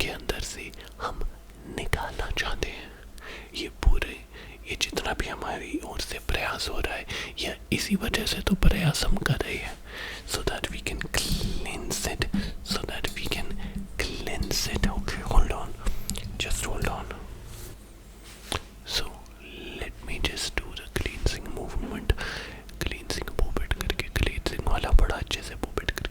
के अंदर से हम निकालना चाहते हैं। ये जितना भी हमारी ओर से प्रयास हो रहा है, या इसी वजह से तो प्रयास हम कर रहे हैं, so that we can cleanse it, okay, hold on, just hold on. So let me just do the cleansing movement, cleansing पोपेट करके, cleansing वाला बड़ा अच्छे से पोपेट करके,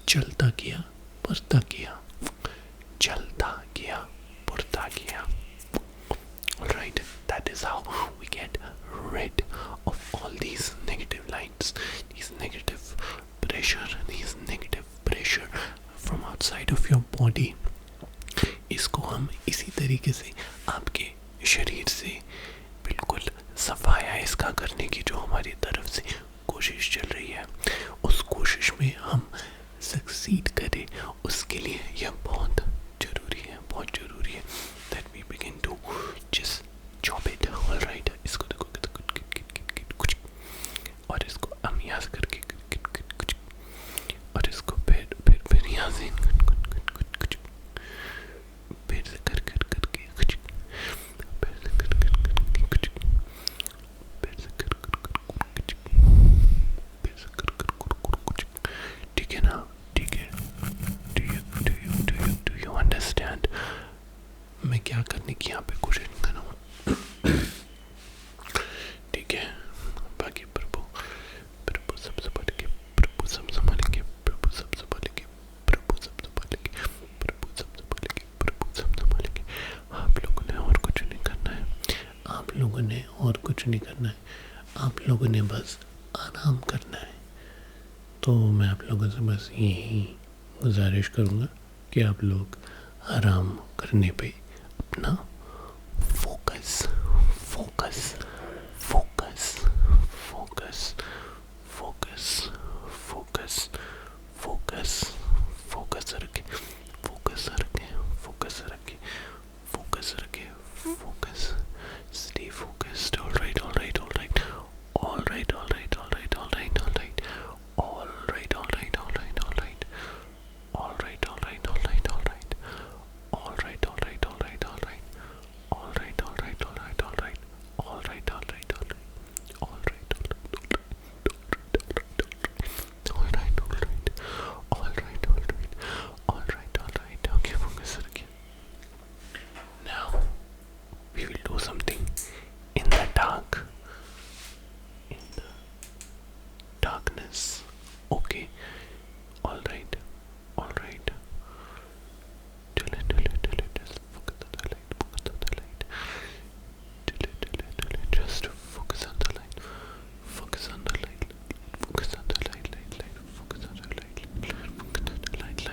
चलता किया, बढ़ता किया, चलता किया, बढ़ता किया. Alright, that is how we get rid of all these negative lines, these negative pressure from outside of your body. इसको हम इसी तरीके से आपके शरीर से बिल्कुल सफाया इसका करने की जो हमारी तरफ से कोशिश चल रही है, उस कोशिश में हम सक्सीड करें, उसके लिए यह बहुत ज़रूरी है that we begin to just chop it. All right, इसको देखो और इसको हम यहाँ से करके और इसको फिर यहाँ से फिर से करके ठीक है ना? ठीक है. Do you understand? मैं क्या करने की यहाँ पे कोशिश कर रहा हूँ? ठीक है. बाकी प्रभु सबसे बढ़के, प्रभु सबसे बढ़के, प्रभु सबसे बढ़के, प्रभु सबसे बढ़के, प्रभु सबसे बढ़के, प्रभु सबसे बढ़के. आप लोगों ने और कुछ नहीं करना है. आप लोगों ने और कुछ नहीं करना है. आप लोगों ने बस आराम करना है. तो मैं आप लोगों से बस यही गुजारिश करूँगा कि आप लोग आराम करने पे अपना फोकस रखे. Stay focused. All right. Okay, focus रखिए. Now we will do something in the dark, in the darkness. Okay. All right. Just focus on the light. Just focus on the light. Focus on the light. Focus on the light. Focus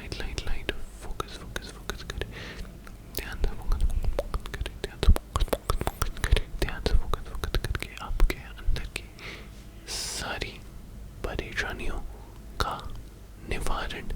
on the light. Focus करे. ध्यान से focus करके आपके अंदर की सारी परेशानियों का निवारण